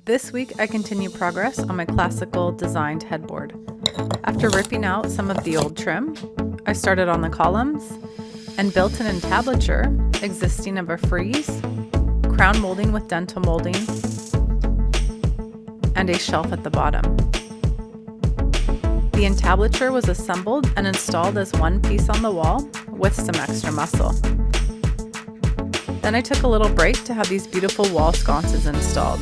This week I continue progress on my classical designed headboard. After ripping out some of the old trim, I started on the columns and built an entablature existing of a frieze, crown molding with dental molding, and a shelf at the bottom. The entablature was assembled and installed as one piece on the wall with some extra muscle. Then I took a little break to have these beautiful wall sconces installed.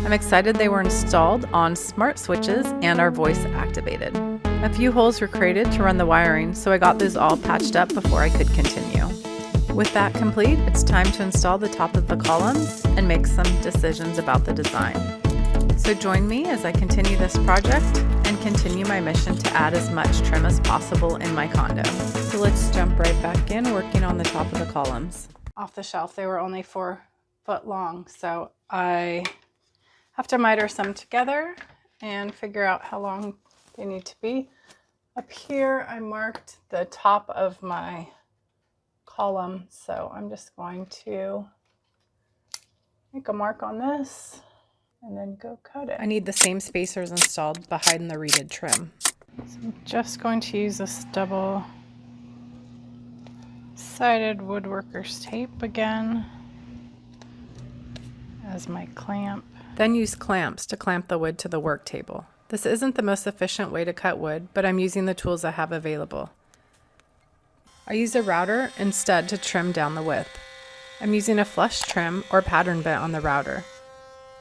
I'm excited they were installed on smart switches and are voice activated. A few holes were created to run the wiring, so I got those all patched up before I could continue. With that complete, it's time to install the top of the columns and make some decisions about the design. So join me as I continue this project and continue my mission to add as much trim as possible in my condo. So let's jump right back in working on the top of the columns. Off the shelf, they were only 4 foot long, so I have to miter some together and figure out how long they need to be. Up here, I marked the top of my column, so I'm just going to make a mark on this and then go cut it. I need the same spacers installed behind the reeded trim. So I'm just going to use this double-sided woodworker's tape again as my clamp. Then use clamps to clamp the wood to the work table. This isn't the most efficient way to cut wood, but I'm using the tools I have available. I use a router instead to trim down the width. I'm using a flush trim or pattern bit on the router.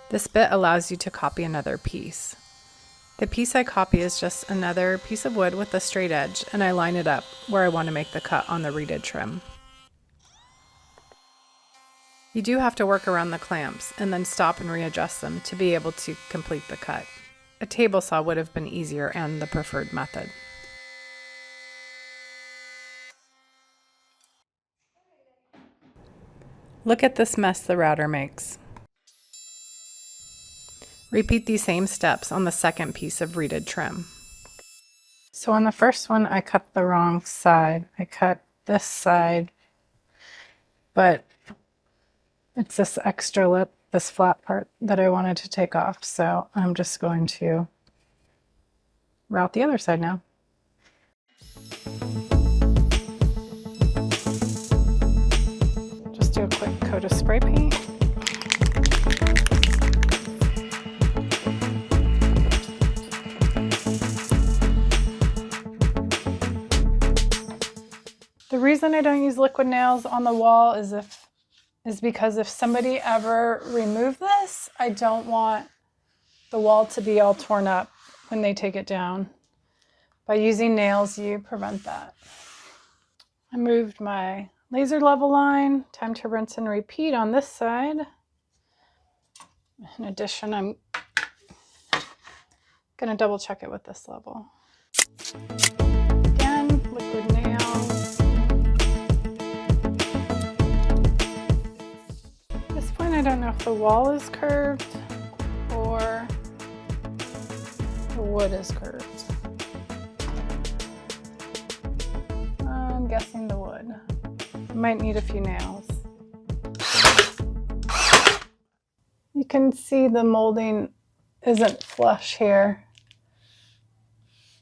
This bit allows you to copy another piece. The piece I copy is just another piece of wood with a straight edge, and I line it up where I want to make the cut on the reeded trim. You do have to work around the clamps and then stop and readjust them to be able to complete the cut. A table saw would have been easier and the preferred method. Look at this mess the router makes. Repeat these same steps on the second piece of reeded trim. So on the first one, I cut the wrong side. I cut this side, but it's this extra lip, this flat part that I wanted to take off. So I'm just going to route the other side now. Just do a quick coat of spray paint. The reason I don't use liquid nails on the wall is because if somebody ever removed this, I don't want the wall to be all torn up when they take it down. By using nails, you prevent that. I moved my laser level line. Time to rinse and repeat on this side. In addition, I'm going to double check it with this level. Again, liquid nails. At this point, I don't know if the wall is curved or the wood is curved. I'm guessing the wood. Might need a few nails. You can see the molding isn't flush here.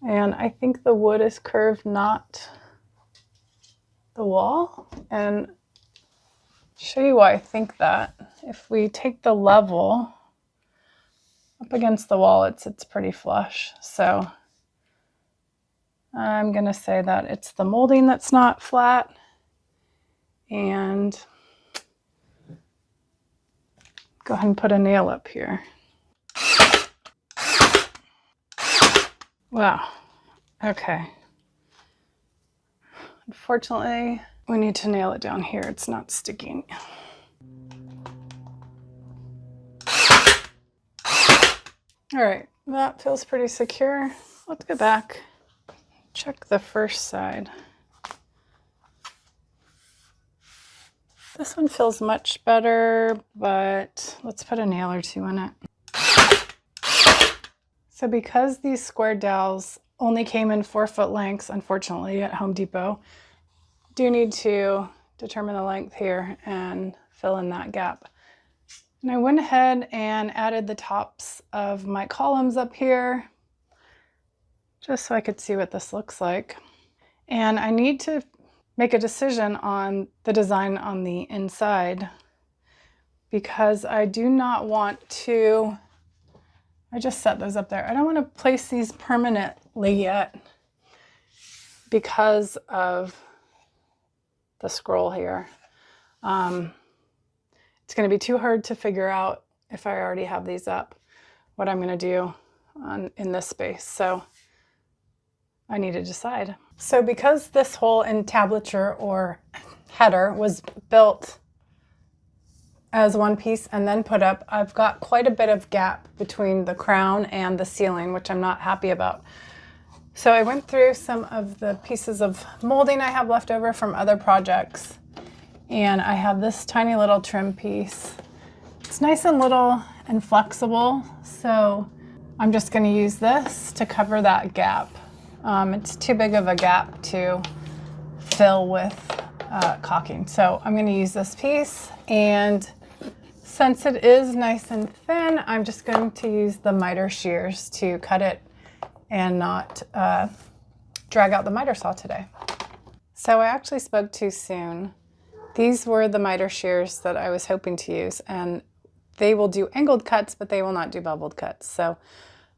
And I think the wood is curved, not the wall. And I'll show you why I think that. If we take the level up against the wall, it's pretty flush. So I'm going to say that it's the molding that's not flat. And go ahead and put a nail up here. Wow. Okay. Unfortunately, we need to nail it down here. It's not sticking. All right, that feels pretty secure. Let's go back. Check the first side. This one feels much better, but let's put a nail or two in it. So because these square dowels only came in 4 foot lengths, unfortunately, at Home Depot, do need to determine the length here and fill in that gap. And I went ahead and added the tops of my columns up here, just so I could see what this looks like. And I need to make a decision on the design on the inside, because I do not want to, I just set those up there. I don't want to place these permanently yet because of the scroll here. It's going to be too hard to figure out if I already have these up, what I'm going to do in this space. So I need to decide. So because this whole entablature or header was built as one piece and then put up, I've got quite a bit of gap between the crown and the ceiling, which I'm not happy about. So I went through some of the pieces of molding I have left over from other projects, and I have this tiny little trim piece. It's nice and little and flexible, so I'm just going to use this to cover that gap. It's too big of a gap to fill with caulking, so I'm going to use this piece, and since it is nice and thin, I'm just going to use the miter shears to cut it and not drag out the miter saw today. So I actually spoke too soon. These were the miter shears that I was hoping to use, and they will do angled cuts, but they will not do beveled cuts. So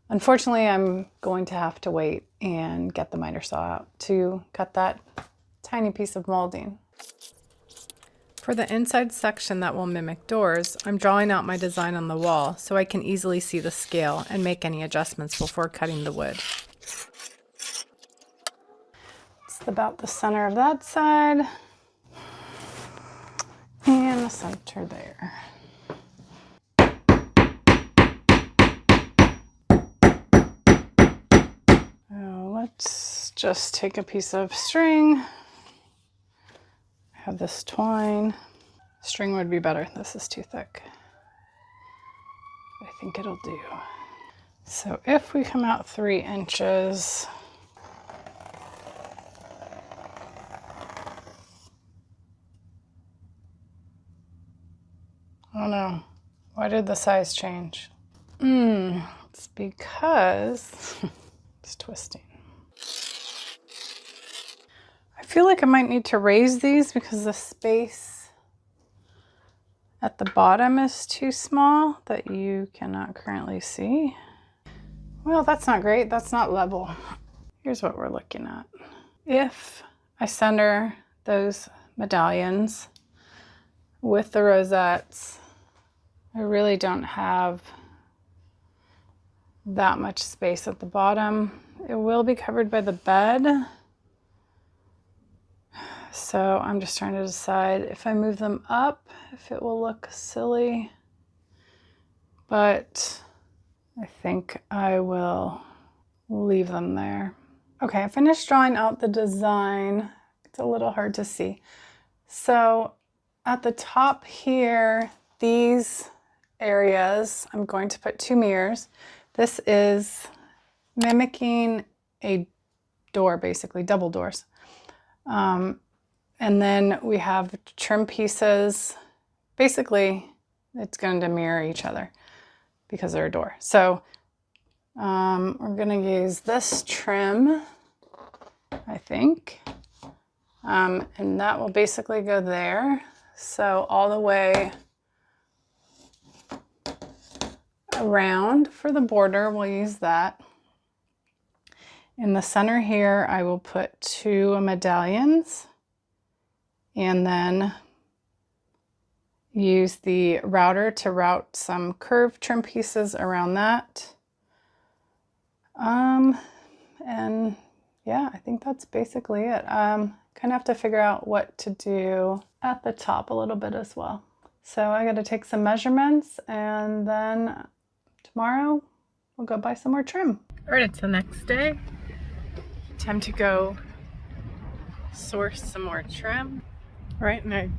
unfortunately, I'm going to have to wait and get the miter saw out to cut that tiny piece of molding. For the inside section that will mimic doors, I'm drawing out my design on the wall so I can easily see the scale and make any adjustments before cutting the wood. It's about the center of that side and the center there. So let's just take a piece of string. Have this twine. String would be better. This is too thick. I think it'll do. So if we come out 3 inches, oh no, why did the size change? It's because it's twisting. I feel like I might need to raise these because the space at the bottom is too small that you cannot currently see. Well, that's not great. That's not level. Here's what we're looking at. If I center those medallions with the rosettes, I really don't have that much space at the bottom. It will be covered by the bed. So I'm just trying to decide if I move them up, if it will look silly. But I think I will leave them there. Okay, I finished drawing out the design. It's a little hard to see. So at the top here, these areas, I'm going to put 2 mirrors. This is mimicking a door, basically, double doors. And then we have trim pieces. Basically, it's going to mirror each other because they're a door. So we're going to use this trim, I think. And that will basically go there. So all the way around for the border, we'll use that. In the center here, I will put 2 medallions and then use the router to route some curved trim pieces around that. And yeah, I think that's basically it. Kind of have to figure out what to do at the top a little bit as well. So I got to take some measurements, and then tomorrow we'll go buy some more trim. All right, it's the next day. Time to go source some more trim. All right, and I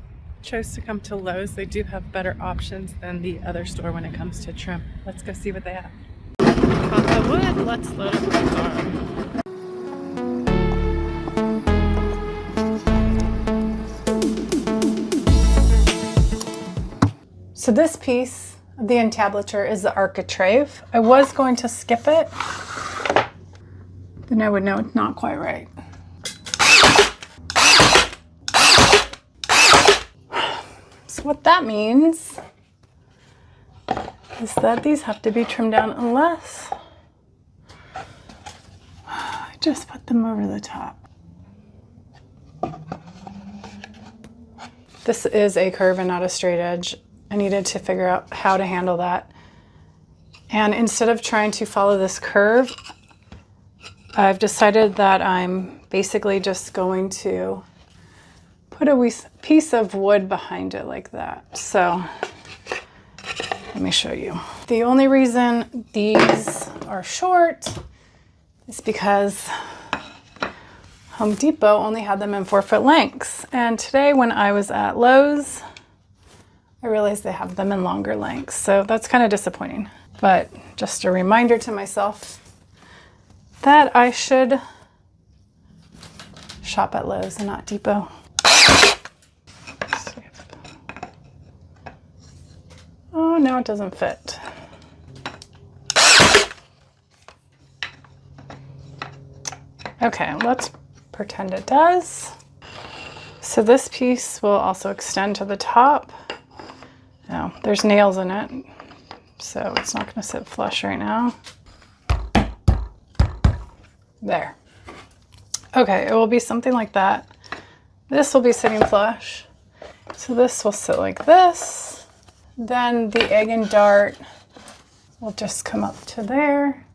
chose to come to Lowe's. They do have better options than the other store when it comes to trim. Let's go see what they have. Got the wood, let's load up the car. So this piece of the entablature is the architrave. I was going to skip it, then I would know it's not quite right. So what that means is that these have to be trimmed down unless I just put them over the top. This is a curve and not a straight edge. I needed to figure out how to handle that. And instead of trying to follow this curve, I've decided that I'm basically just going to put a piece of wood behind it like that. So let me show you. The only reason these are short is because Home Depot only had them in 4-foot lengths. And today when I was at Lowe's, I realized they have them in longer lengths. So that's kind of disappointing. But just a reminder to myself that I should shop at Lowe's and not Depot. Oh, no, it doesn't fit. Okay, let's pretend it does. So this piece will also extend to the top. Now, there's nails in it, so it's not going to sit flush right now. There. Okay, it will be something like that. This will be sitting flush. So this will sit like this. Then the egg and dart will just come up to there.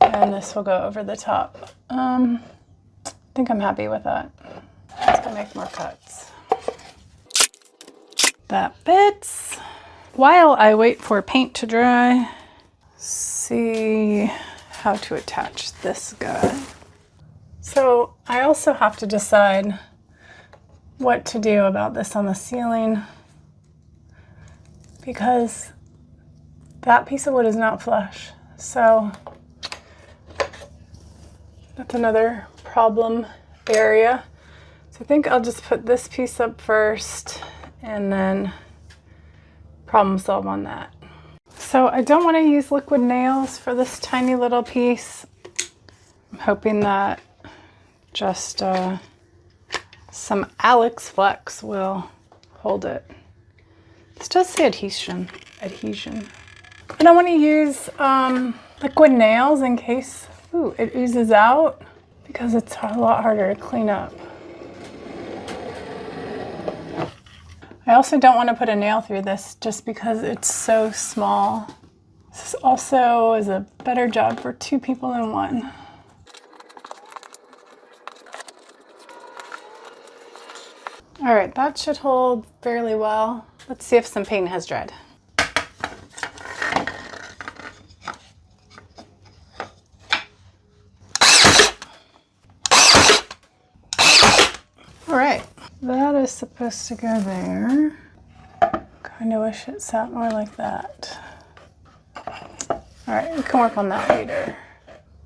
And this will go over the top. I think I'm happy with that. Let's go make more cuts. That fits. While I wait for paint to dry, see how to attach this guy. So I also have to decide what to do about this on the ceiling, because that piece of wood is not flush. So that's another problem area. So I think I'll just put this piece up first and then problem solve on that. So I don't want to use liquid nails for this tiny little piece. I'm hoping that just some Alex Flex will hold it. This does say adhesion. I don't want to use liquid nails in case it oozes out, because it's a lot harder to clean up. I also don't want to put a nail through this just because it's so small. This also is a better job for 2 people than 1. All right, that should hold fairly well. Let's see if some paint has dried. All right, that is supposed to go there. Kind of wish it sat more like that. All right, we can work on that later.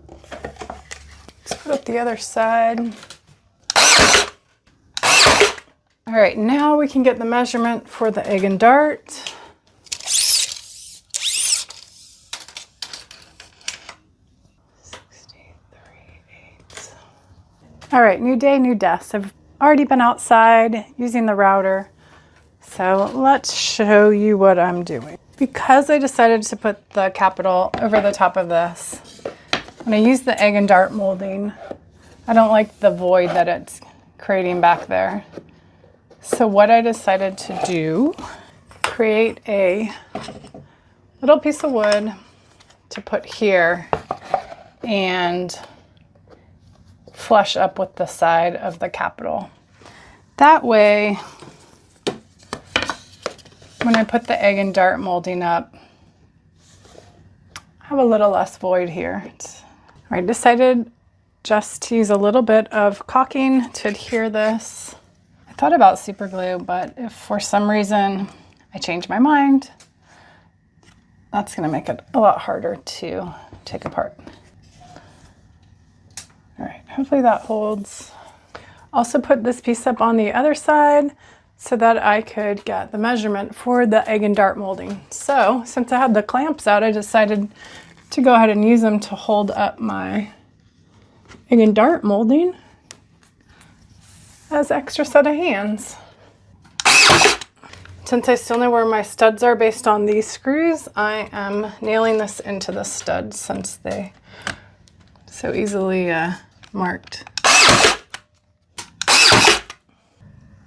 Let's put up the other side. All right, now we can get the measurement for the egg and dart. 63/8. All right, new day, new desk. I've already been outside using the router. So let's show you what I'm doing. Because I decided to put the capital over the top of this, when I use the egg and dart molding, I don't like the void that it's creating back there. So what I decided to do, create a little piece of wood to put here and flush up with the side of the capital. That way, when I put the egg and dart molding up, I have a little less void here. I decided just to use a little bit of caulking to adhere this. I thought about super glue, but if for some reason I change my mind, that's gonna make it a lot harder to take apart. All right, hopefully that holds. Also put this piece up on the other side so that I could get the measurement for the egg and dart molding. So since I had the clamps out, I decided to go ahead and use them to hold up my egg and dart molding as extra set of hands. Since I still know where my studs are based on these screws, I am nailing this into the studs since they so easily marked.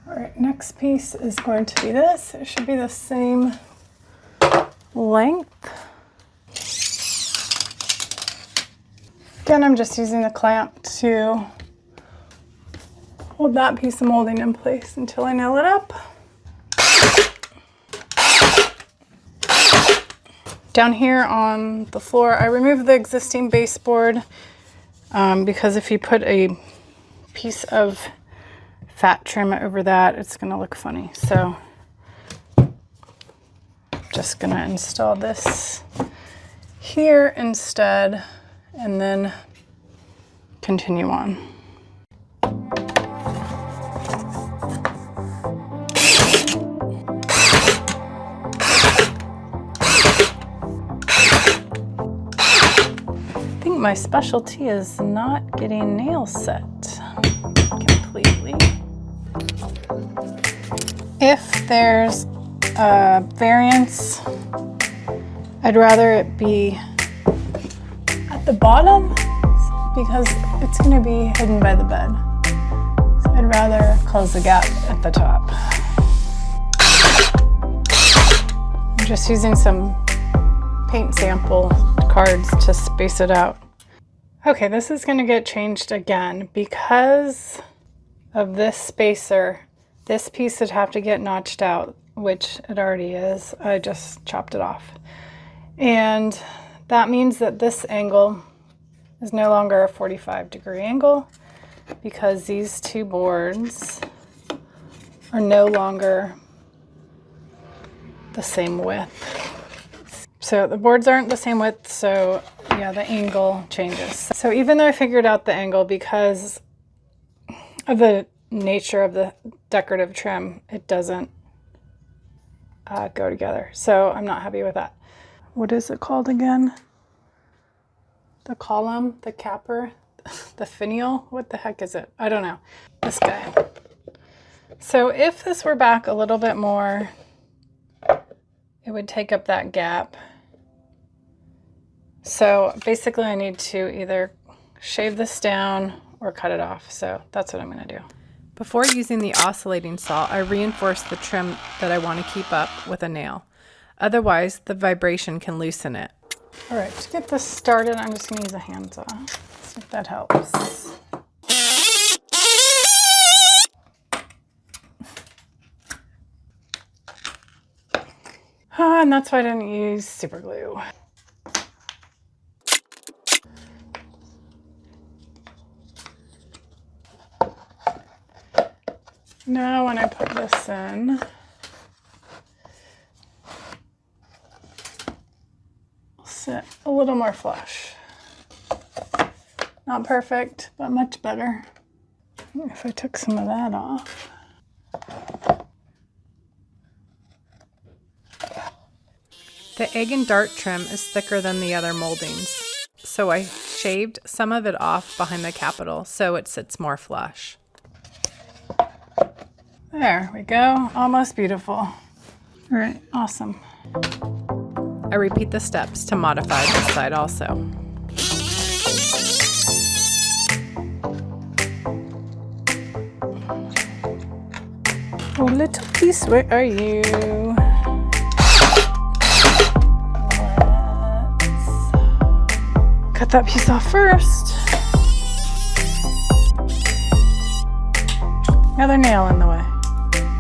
All right, next piece is going to be this. It should be the same length. Again, I'm just using the clamp to hold that piece of molding in place until I nail it up. Down here on the floor, I removed the existing baseboard because if you put a piece of fat trim over that, it's going to look funny. So I'm just going to install this here instead and then continue on. My specialty is not getting nails set completely. If there's a variance, I'd rather it be at the bottom because it's going to be hidden by the bed. So I'd rather close the gap at the top. I'm just using some paint sample cards to space it out. Okay, this is going to get changed again because of this spacer. This piece would have to get notched out, which it already is. I just chopped it off. And that means that this angle is no longer a 45-degree angle because these two boards are no longer the same width. So the boards aren't the same width, so yeah, the angle changes. So even though I figured out the angle because of the nature of the decorative trim, it doesn't go together. So I'm not happy with that. What is it called again? The column, the capper, the finial? What the heck is it? I don't know. This guy. So if this were back a little bit more, it would take up that gap. So basically I need to either shave this down or cut it off. So that's what I'm going to do. Before using the oscillating saw, I reinforce the trim that I want to keep up with a nail. Otherwise, the vibration can loosen it. All right, to get this started, I'm just going to use a handsaw. See if that helps. And that's why I didn't use super glue. Now when I put this in, I'll sit a little more flush. Not perfect, but much better. If I took some of that off. The egg and dart trim is thicker than the other moldings, so I shaved some of it off behind the capital so it sits more flush. There we go, almost beautiful. All right, awesome. I repeat the steps to modify this side also. Oh, little piece, where are you? Let's cut that piece off first. Another nail in the way.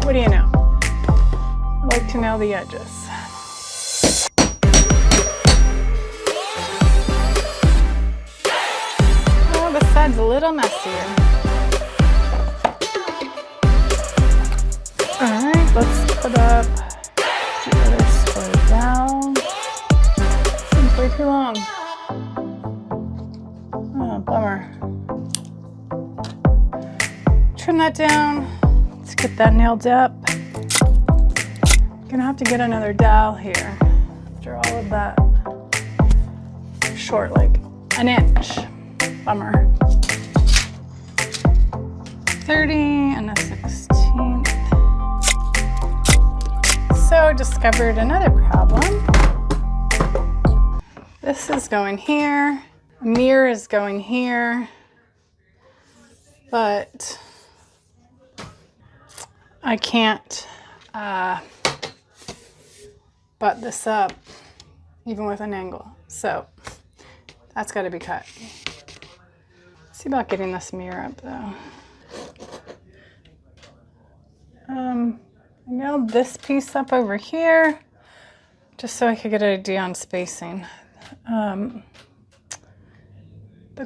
What do you know? I like to nail the edges. Oh, this side's a little messier. All right, let's put up the other square down. Seems way too long. Oh, bummer. Trim that down. Let's get that nailed up. Gonna have to get another dowel here after all of that. Short, like an inch. Bummer. 30 and a 16th. So discovered another problem. This is going here. A mirror is going here. But I can't butt this up even with an angle. So that's got to be cut. See about getting this mirror up though. I nailed this piece up over here just so I could get an idea on spacing. The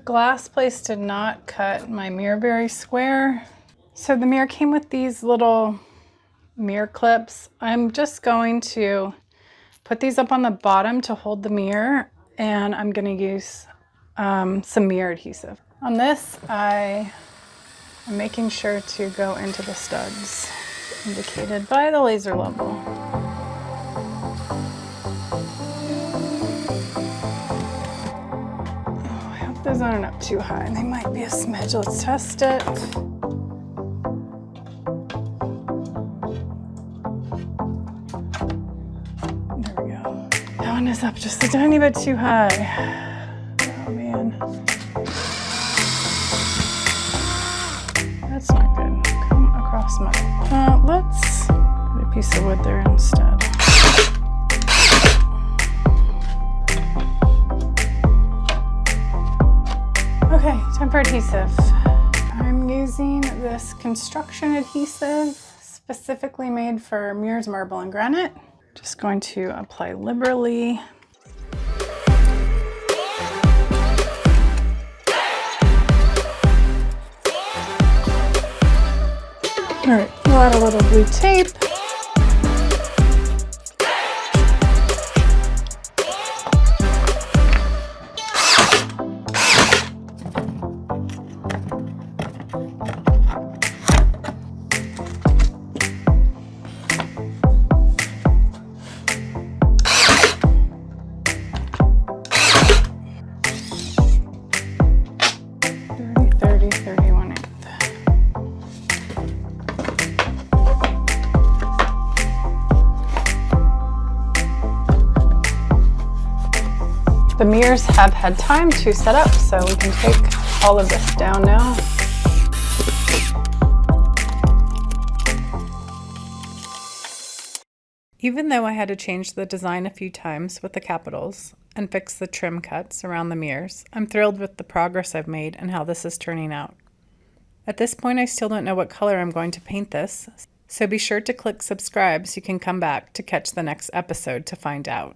glass place did not cut my mirror very square. So the mirror came with these little mirror clips. I'm just going to put these up on the bottom to hold the mirror, and I'm going to use some mirror adhesive. On this, I am making sure to go into the studs indicated by the laser level. Those aren't up too high. They might be a smidge. Let's test it. There we go. That one is up just a tiny bit too high. Oh man. That's not good. Come across my... let's put a piece of wood there instead. Okay, time for adhesive. I'm using this construction adhesive specifically made for mirrors, marble, and granite. Just going to apply liberally. All right, we'll add a little blue tape. The mirrors have had time to set up, so we can take all of this down now. Even though I had to change the design a few times with the capitals and fix the trim cuts around the mirrors, I'm thrilled with the progress I've made and how this is turning out. At this point, I still don't know what color I'm going to paint this, so be sure to click subscribe so you can come back to catch the next episode to find out.